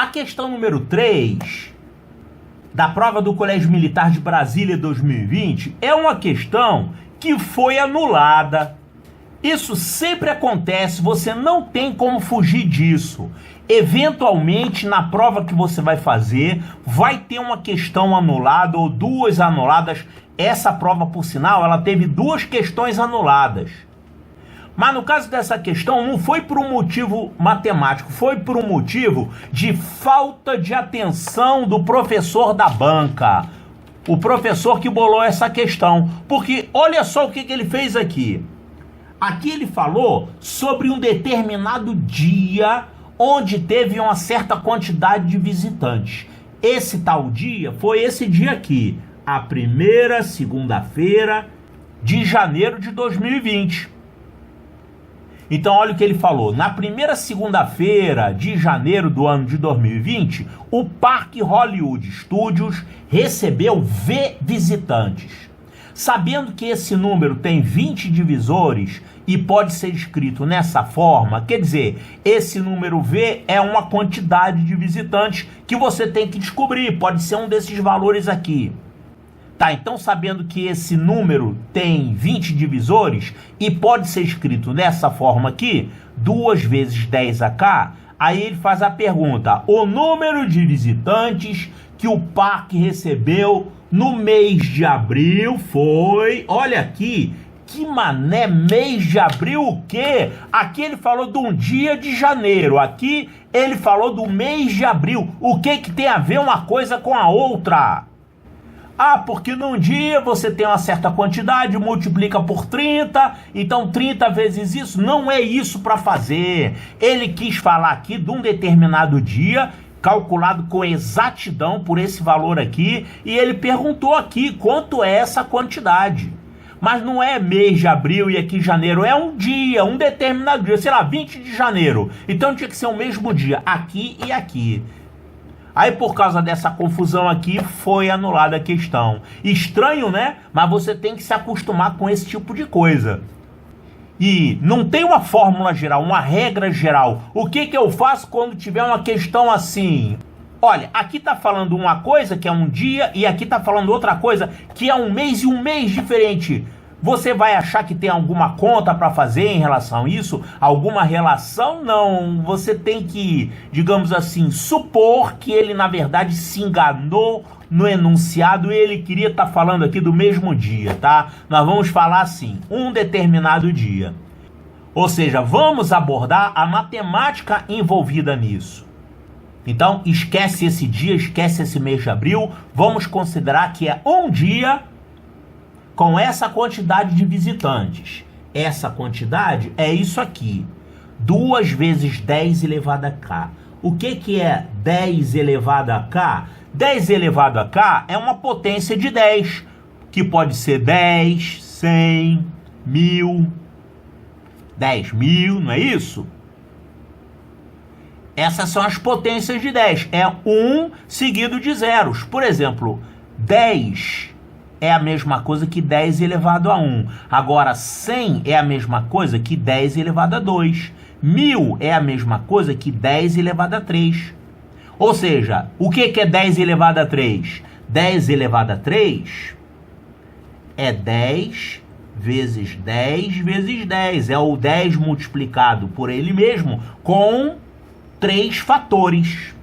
A questão número 3 da prova do Colégio Militar de Brasília 2020 é uma questão que foi anulada. Isso sempre acontece, você não tem como fugir disso. Eventualmente, na prova que você vai fazer, vai ter uma questão anulada ou duas anuladas. Essa prova, por sinal, ela teve 2 questões anuladas. Mas no caso dessa questão, não foi por um motivo matemático, foi por um motivo de falta de atenção do professor da banca. O professor que bolou essa questão. Porque olha só o que ele fez aqui. Aqui ele falou sobre um determinado dia onde teve uma certa quantidade de visitantes. Esse tal dia foi esse dia aqui, a primeira segunda-feira de janeiro de 2020. Então olha o que ele falou. Na primeira segunda-feira de janeiro do ano de 2020, o Parque Hollywood Studios recebeu V visitantes. Sabendo que esse número tem 20 divisores e pode ser escrito nessa forma, quer dizer, esse número V é uma quantidade de visitantes que você tem que descobrir, pode ser um desses valores aqui. Tá, então sabendo que esse número tem 20 divisores e pode ser escrito dessa forma aqui, 2 vezes 10AK, aí ele faz a pergunta, o número de visitantes que o parque recebeu no mês de abril foi, olha aqui, que mané, mês de abril o quê? Aqui ele falou de um dia de janeiro, aqui ele falou do mês de abril, o que tem a ver uma coisa com a outra? Ah, porque num dia você tem uma certa quantidade, multiplica por 30, então 30 vezes isso, não é isso para fazer. Ele quis falar aqui de um determinado dia, calculado com exatidão por esse valor aqui, e ele perguntou aqui quanto é essa quantidade. Mas não é mês de abril e aqui janeiro, é um dia, um determinado dia, sei lá, 20 de janeiro. Então tinha que ser o mesmo dia, aqui e aqui. Aí por causa dessa confusão aqui, foi anulada a questão. Estranho, né? Mas você tem que se acostumar com esse tipo de coisa. E não tem uma fórmula geral, uma regra geral. O que eu faço quando tiver uma questão assim? Olha, aqui tá falando uma coisa que é um dia e aqui tá falando outra coisa que é um mês e um mês diferente. Você vai achar que tem alguma conta para fazer em relação a isso? Alguma relação? Não. Você tem que, digamos assim, supor que ele na verdade se enganou no enunciado e ele queria estar falando aqui do mesmo dia, tá? Nós vamos falar assim, um determinado dia. Ou seja, vamos abordar a matemática envolvida nisso. Então, esquece esse dia, esquece esse mês de abril. Vamos considerar que é um dia com essa quantidade de visitantes. Essa quantidade é isso aqui. 2 vezes 10 elevado a K. O que é 10 elevado a K? 10 elevado a K é uma potência de 10, que pode ser 10, 100, 1000, 10.000, não é isso? Essas são as potências de 10. É 1 seguido de zeros. Por exemplo, 10 é a mesma coisa que 10 elevado a 1. Agora, 100 é a mesma coisa que 10 elevado a 2. 1000 é a mesma coisa que 10 elevado a 3. Ou seja, o que é 10 elevado a 3? 10 elevado a 3 é 10 vezes 10 vezes 10. É o 10 multiplicado por ele mesmo com 3 fatores.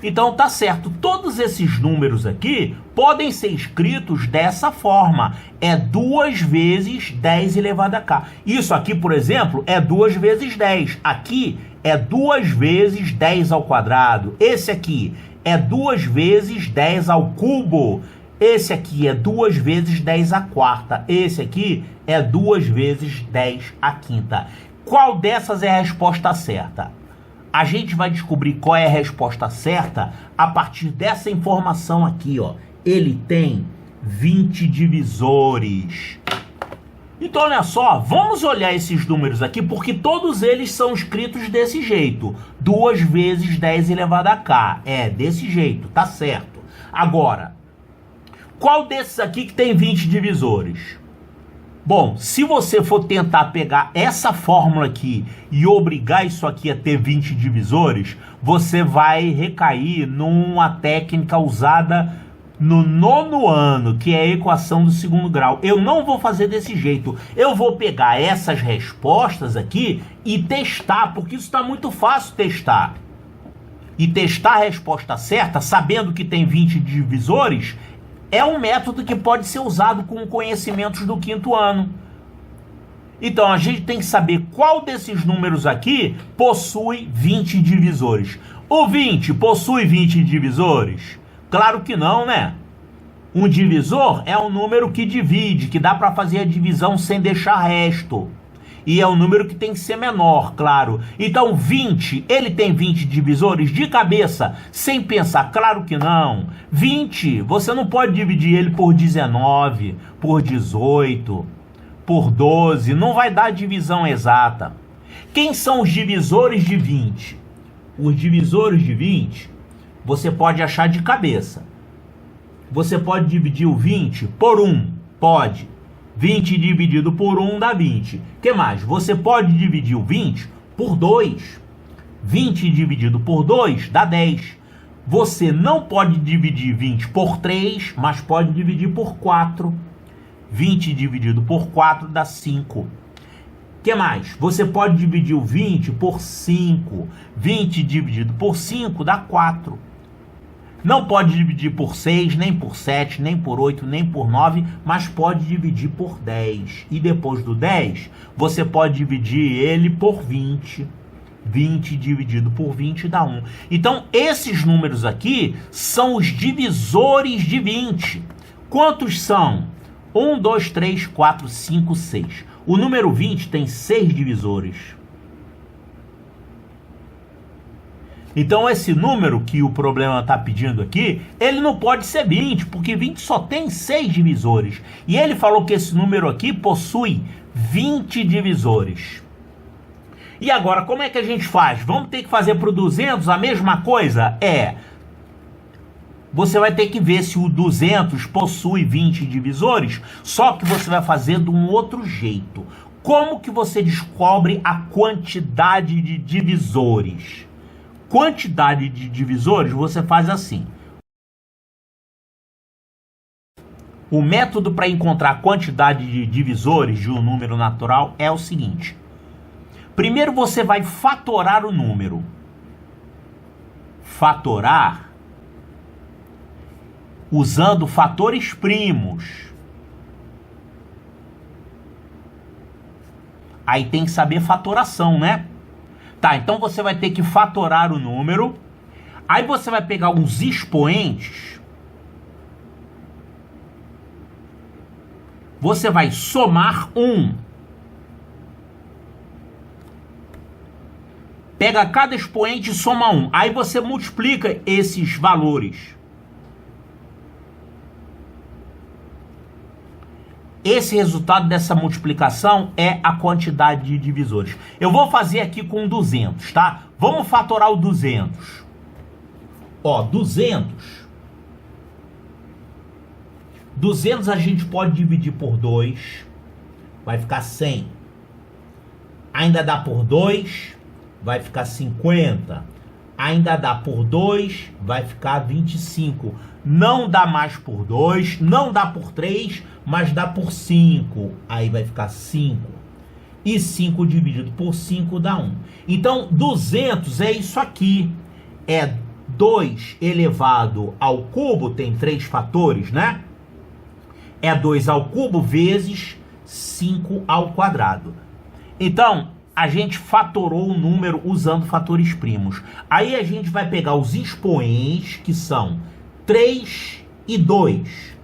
Então tá certo, todos esses números aqui podem ser escritos dessa forma. É 2 vezes 10 elevado a K. Isso aqui, por exemplo, é 2 vezes 10. Aqui é 2 vezes 10 ao quadrado. Esse aqui é 2 vezes 10 ao cubo. Esse aqui é 2 vezes 10 à quarta. Esse aqui é 2 vezes 10 à quinta. Qual dessas é a resposta certa? A gente vai descobrir qual é a resposta certa a partir dessa informação aqui, ó. Ele tem 20 divisores. Então, olha só, vamos olhar esses números aqui, porque todos eles são escritos desse jeito. 2 vezes 10 elevado a K. É, desse jeito, tá certo. Agora, qual desses aqui que tem 20 divisores? Bom, se você for tentar pegar essa fórmula aqui e obrigar isso aqui a ter 20 divisores, você vai recair numa técnica usada no 9º ano, que é a equação do 2º grau. Eu não vou fazer desse jeito. Eu vou pegar essas respostas aqui e testar, porque isso está muito fácil testar. E testar a resposta certa, sabendo que tem 20 divisores, é um método que pode ser usado com conhecimentos do 5º ano. Então, a gente tem que saber qual desses números aqui possui 20 divisores. O 20 possui 20 divisores? Claro que não, né? Um divisor é um número que divide, que dá para fazer a divisão sem deixar resto. E é um número que tem que ser menor, claro. Então, 20, ele tem 20 divisores de cabeça, sem pensar? Claro que não. 20, você não pode dividir ele por 19, por 18, por 12. Não vai dar divisão exata. Quem são os divisores de 20? Os divisores de 20, você pode achar de cabeça. Você pode dividir o 20 por 1. Pode. 20 dividido por 1 dá 20. O que mais? Você pode dividir o 20 por 2. 20 dividido por 2 dá 10. Você não pode dividir 20 por 3, mas pode dividir por 4. 20 dividido por 4 dá 5. O que mais? Você pode dividir o 20 por 5. 20 dividido por 5 dá 4. Não pode dividir por 6, nem por 7, nem por 8, nem por 9, mas pode dividir por 10. E depois do 10, você pode dividir ele por 20. 20 dividido por 20 dá 1. Então, esses números aqui são os divisores de 20. Quantos são? 1, 2, 3, 4, 5, 6. O número 20 tem 6 divisores. Então, esse número que o problema está pedindo aqui, ele não pode ser 20, porque 20 só tem 6 divisores. E ele falou que esse número aqui possui 20 divisores. E agora, como é que a gente faz? Vamos ter que fazer para o 200 a mesma coisa? Você vai ter que ver se o 200 possui 20 divisores, só que você vai fazer de um outro jeito. Como que você descobre a quantidade de divisores? Quantidade de divisores você faz assim. O método para encontrar a quantidade de divisores de um número natural é o seguinte. Primeiro você vai fatorar o número. Fatorar usando fatores primos. Aí tem que saber fatoração, né? Tá, então você vai ter que fatorar o número. Aí você vai pegar uns expoentes. Você vai somar 1. Pega cada expoente e soma 1. Aí você multiplica esses valores. Esse resultado dessa multiplicação é a quantidade de divisores. Eu vou fazer aqui com 200, tá? Vamos fatorar o 200. Ó, 200. 200 a gente pode dividir por 2. Vai ficar 100. Ainda dá por 2. Vai ficar 50. Ainda dá por 2. Vai ficar 25. Não dá mais por 2. Não dá por 3. Mas dá por 5, aí vai ficar 5. E 5 dividido por 5 dá 1. Então, 200 é isso aqui. É 2 elevado ao cubo, tem 3 fatores, né? É 2 ao cubo vezes 5 ao quadrado. Então, a gente fatorou o número usando fatores primos. Aí a gente vai pegar os expoentes, que são 3 e 2.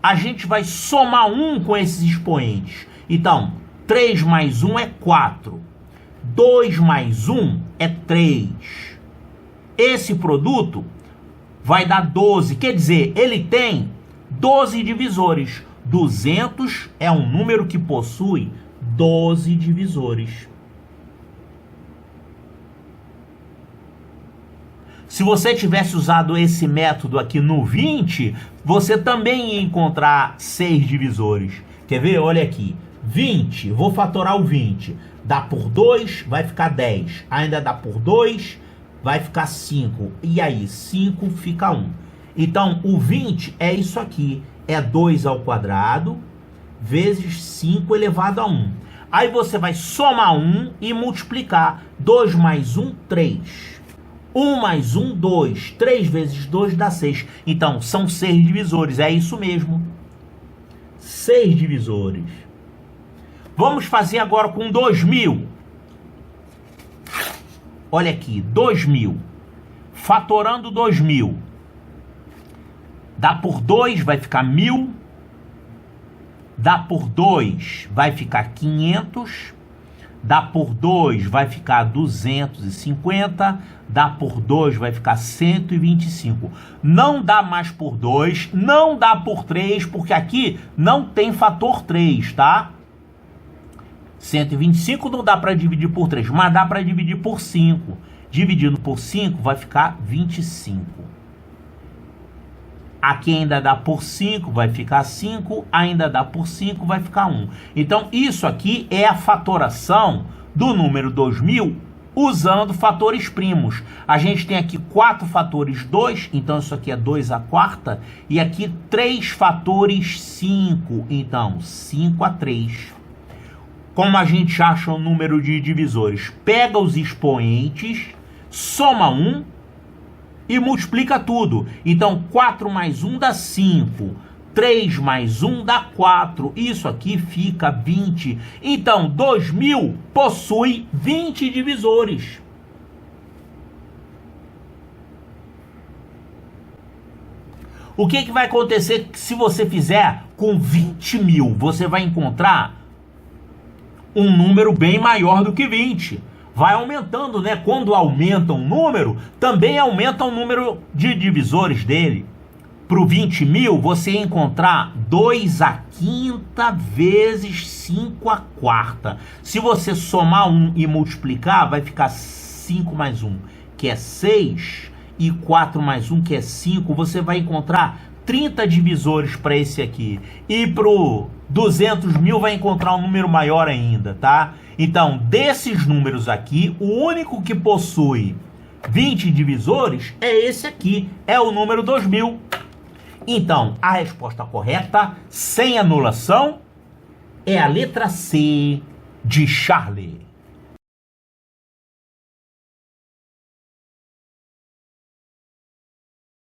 A gente vai somar 1 com esses expoentes. Então, 3 mais 1 é 4. 2 mais 1 é 3. Esse produto vai dar 12. Quer dizer, ele tem 12 divisores. 200 é um número que possui 12 divisores. Se você tivesse usado esse método aqui no 20, você também ia encontrar 6 divisores. Quer ver? Olha aqui. 20, vou fatorar o 20. Dá por 2, vai ficar 10. Ainda dá por 2, vai ficar 5. E aí, 5 fica 1. Então, o 20 é isso aqui. É 2 ao quadrado vezes 5 elevado a 1. Aí você vai somar 1 e multiplicar. 2 mais 1, 3. 1 mais 1, 2. 3 vezes 2 dá 6. Então, são 6 divisores. É isso mesmo. 6 divisores. Vamos fazer agora com 2000. Olha aqui, 2000. Fatorando 2000. Dá por 2, vai ficar 1000. Dá por 2, vai ficar 500. Dá por 2, vai ficar 250. Dá por 2, vai ficar 125. Não dá mais por 2, não dá por 3, porque aqui não tem fator 3, tá? 125 não dá para dividir por 3, mas dá para dividir por 5. Dividindo por 5 vai ficar 25. Aqui ainda dá por 5, vai ficar 5. Ainda dá por 5, vai ficar 1. Então, isso aqui é a fatoração do número 2000 usando fatores primos. A gente tem aqui 4 fatores 2, então isso aqui é 2 à quarta. E aqui 3 fatores 5, então 5 a 3. Como a gente acha o número de divisores? Pega os expoentes, soma 1 e multiplica tudo. Então, 4 mais 1 dá 5. 3 mais 1 dá 4. Isso aqui fica 20. Então, 2000 possui 20 divisores. O que vai acontecer se você fizer com 20 mil? Você vai encontrar um número bem maior do que 20. Vai aumentando, né? Quando aumenta um número, também aumenta o número de divisores dele. Para o 20 mil, você ia encontrar 2 à quinta vezes 5 à quarta. Se você somar 1 e multiplicar, vai ficar 5 mais 1, que é 6, e 4 mais 1, que é 5. Você vai encontrar 30 divisores para esse aqui. E para o 200 mil vai encontrar um número maior ainda, tá? Então, desses números aqui, o único que possui 20 divisores é esse aqui, é o número 2000. Então, a resposta correta, sem anulação, é a letra C de Charlie.